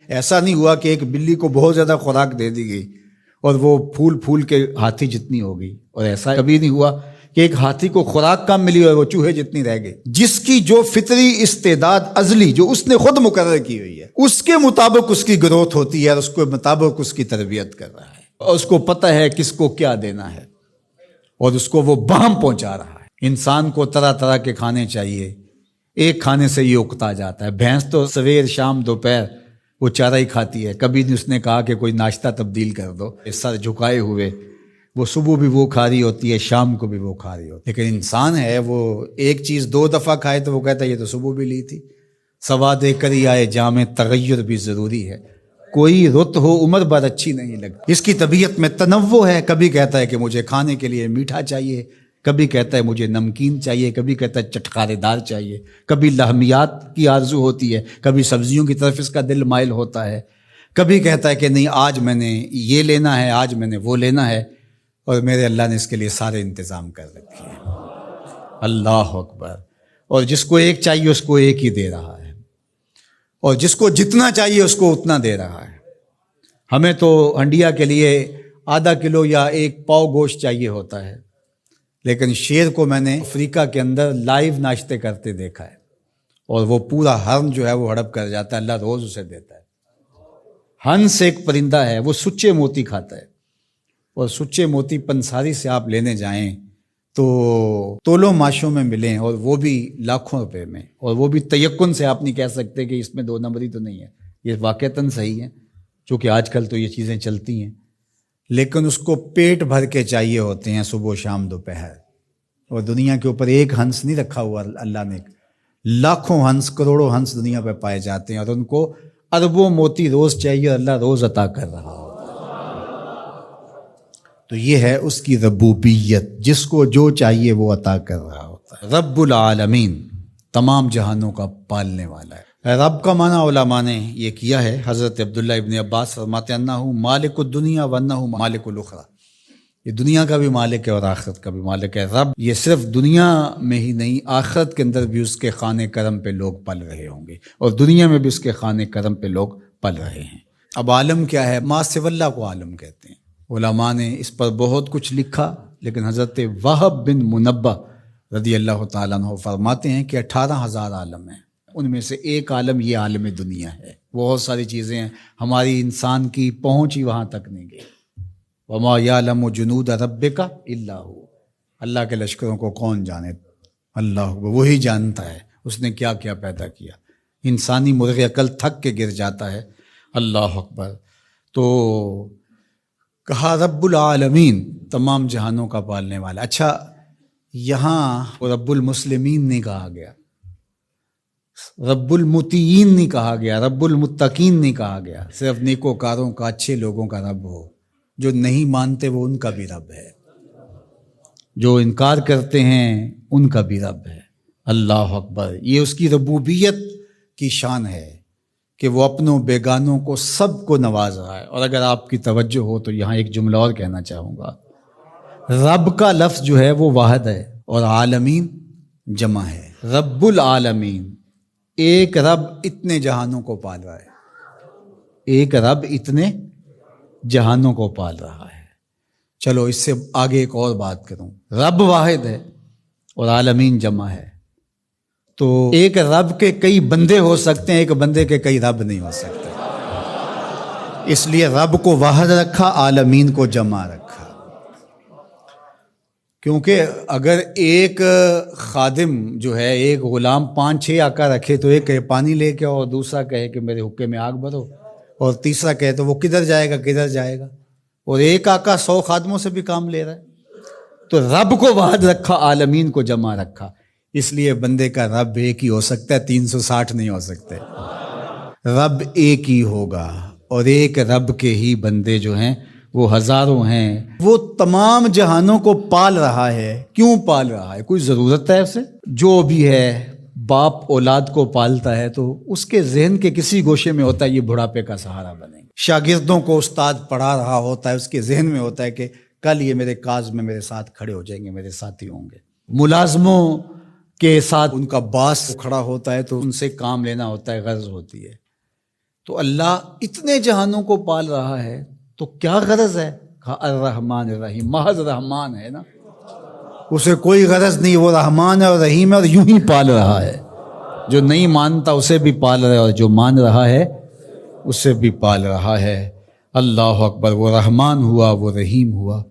ایسا نہیں ہوا کہ ایک بلی کو بہت زیادہ خوراک دے دی گئی اور وہ پھول پھول کے ہاتھی جتنی ہو گئی، اور ایسا کبھی نہیں ہوا کہ ایک ہاتھی کو خوراک کم ملی اور وہ چوہے جتنی رہ گئی۔ جس کی جو فطری استعداد ازلی جو اس نے خود مقرر کی ہوئی ہے، اس کے مطابق اس کی گروتھ ہوتی ہے اور اس کے مطابق اس کی تربیت کر رہا ہے، اور اس کو پتہ ہے کس کو کیا دینا ہے اور اس کو وہ بہم پہنچا رہا ہے۔ انسان کو طرح طرح کے کھانے چاہیے، ایک کھانے سے یہ اکتا جاتا ہے۔ بھینس تو سویر شام دوپہر وہ چارہ ہی کھاتی ہے، کبھی نہیں اس نے کہا کہ کوئی ناشتہ تبدیل کر دو۔ سر جھکائے ہوئے وہ صبح بھی وہ کھا رہی ہوتی ہے، شام کو بھی وہ کھا رہی ہوتی ہے، لیکن انسان ہے وہ ایک چیز 2 دفعہ کھائے تو وہ کہتا ہے یہ تو صبح بھی لی تھی۔ سواد کر ہی آئے جام تغیر بھی ضروری ہے، کوئی رت ہو عمر بھر اچھی نہیں لگتی۔ اس کی طبیعت میں تنوع ہے، کبھی کہتا ہے کہ مجھے کھانے کے لیے میٹھا چاہیے، کبھی کہتا ہے مجھے نمکین چاہیے، کبھی کہتا ہے چٹکارے دار چاہیے، کبھی لحمیات کی آرزو ہوتی ہے، کبھی سبزیوں کی طرف اس کا دل مائل ہوتا ہے، کبھی کہتا ہے کہ نہیں آج میں نے یہ لینا ہے، آج میں نے وہ لینا ہے، اور میرے اللہ نے اس کے لیے سارے انتظام کر رکھے ہیں۔ اللہ اکبر۔ اور جس کو ایک چاہیے اس کو ایک ہی دے رہا ہے، اور جس کو جتنا چاہیے اس کو اتنا دے رہا ہے۔ ہمیں تو ہنڈیا کے لیے ½ کلو یا 1 پاؤ گوشت چاہیے ہوتا ہے، لیکن شیر کو میں نے افریقہ کے اندر لائیو ناشتے کرتے دیکھا ہے، اور وہ پورا ہرن جو ہے وہ ہڑپ کر جاتا ہے، اللہ روز اسے دیتا ہے۔ ہنس ایک پرندہ ہے، وہ سچے موتی کھاتا ہے، اور سچے موتی پنساری سے آپ لینے جائیں تو تولوں ماشوں میں ملیں، اور وہ بھی لاکھوں روپے میں، اور وہ بھی تیقن سے آپ نہیں کہہ سکتے کہ اس میں 2 نمبری تو نہیں ہے، یہ واقعتاً صحیح ہے، چونکہ آج کل تو یہ چیزیں چلتی ہیں، لیکن اس کو پیٹ بھر کے چاہیے ہوتے ہیں صبح شام دوپہر۔ اور دنیا کے اوپر ایک ہنس نہیں رکھا ہوا اللہ نے، لاکھوں ہنس کروڑوں ہنس دنیا پہ پائے جاتے ہیں، اور ان کو اربوں موتی روز چاہیے، اللہ روز عطا کر رہا ہو۔ تو یہ ہے اس کی ربوبیت، جس کو جو چاہیے وہ عطا کر رہا ہوتا ہے۔ رب العالمین، تمام جہانوں کا پالنے والا ہے۔ رب کا معنی علماء نے یہ کیا ہے، حضرت عبداللہ ابن عباس فرماتے ہیں انہ مالک الدنیا وانہ مالک الاخرى، یہ دنیا کا بھی مالک ہے اور آخرت کا بھی مالک ہے۔ رب یہ صرف دنیا میں ہی نہیں، آخرت کے اندر بھی اس کے خانے کرم پہ لوگ پل رہے ہوں گے، اور دنیا میں بھی اس کے خانے کرم پہ لوگ پل رہے ہیں۔ اب عالم کیا ہے؟ ما سوی اللہ کو عالم کہتے ہیں۔ علماء نے اس پر بہت کچھ لکھا، لیکن حضرت وہب بن منبہ رضی اللہ تعالیٰ عنہ فرماتے ہیں کہ 18,000 عالم ہیں، ان میں سے ایک عالم یہ عالم دنیا ہے۔ بہت ساری چیزیں ہیں، ہماری انسان کی پہنچ ہی وہاں تک نہیں گئی۔ وما یعلم جنود ربک الا هو، اللہ کے لشکروں کو کون جانے؟ اللہ وہی جانتا ہے اس نے کیا کیا پیدا کیا۔ انسانی مرغ عقل تھک کے گر جاتا ہے۔ اللہ اکبر۔ تو کہا رب العالمین، تمام جہانوں کا پالنے والا۔ اچھا، یہاں رب المسلمین نہیں کہا گیا، رب المطیعین نہیں کہا گیا، رب المتقین نہیں کہا گیا، صرف نیکوکاروں کا، اچھے لوگوں کا رب ہو۔ جو نہیں مانتے وہ ان کا بھی رب ہے، جو انکار کرتے ہیں ان کا بھی رب ہے۔ اللہ اکبر۔ یہ اس کی ربوبیت کی شان ہے کہ وہ اپنوں بیگانوں کو سب کو نواز رہا ہے۔ اور اگر آپ کی توجہ ہو تو یہاں ایک جملہ اور کہنا چاہوں گا، رب کا لفظ جو ہے وہ واحد ہے اور عالمین جمع ہے۔ رب العالمین، ایک رب اتنے جہانوں کو پال رہا ہے، ایک رب اتنے جہانوں کو پال رہا ہے۔ چلو اس سے آگے ایک اور بات کروں، رب واحد ہے اور عالمین جمع ہے، تو ایک رب کے کئی بندے ہو سکتے ہیں، ایک بندے کے کئی رب نہیں ہو سکتے۔ اس لیے رب کو واحد رکھا، عالمین کو جمع رکھا، کیونکہ اگر ایک خادم جو ہے، ایک غلام 5-6 آقا رکھے تو ایک کہے پانی لے کے اور دوسرا کہے کہ میرے حقے میں آگ بھرو، اور تیسرا کہے تو وہ کدھر جائے گا، اور ایک آقا 100 خادموں سے بھی کام لے رہا ہے۔ تو رب کو واحد رکھا، عالمین کو جمع رکھا، اس لیے بندے کا رب ایک ہی ہو سکتا ہے، 360 نہیں ہو سکتے۔ رب ایک ہی ہوگا، اور ایک رب کے ہی بندے جو ہیں وہ ہزاروں ہیں۔ وہ تمام جہانوں کو پال رہا ہے۔ کیوں پال رہا ہے؟ کوئی ضرورت ہے اسے؟ جو بھی ہے، باپ اولاد کو پالتا ہے تو اس کے ذہن کے کسی گوشے میں ہوتا ہے یہ بڑھاپے کا سہارا بنے گا۔ شاگردوں کو استاد پڑھا رہا ہوتا ہے، اس کے ذہن میں ہوتا ہے کہ کل یہ میرے کاز میں میرے ساتھ کھڑے ہو جائیں گے، میرے ساتھی ہوں گے۔ ملازموں کے ساتھ ان کا باس کھڑا ہوتا ہے تو ان سے کام لینا ہوتا ہے، غرض ہوتی ہے۔ تو اللہ اتنے جہانوں کو پال رہا ہے تو کیا غرض ہے؟ کہا الرحمن الرحیم، محض رحمان ہے نا، اسے کوئی غرض نہیں، وہ رحمان ہے اور رحیم ہے اور یوں ہی پال رہا ہے. جو نہیں مانتا اسے بھی پال رہا ہے اور جو مان رہا ہے اسے بھی پال رہا ہے. اللہ اکبر، وہ رحمان ہوا، وہ رحیم ہوا.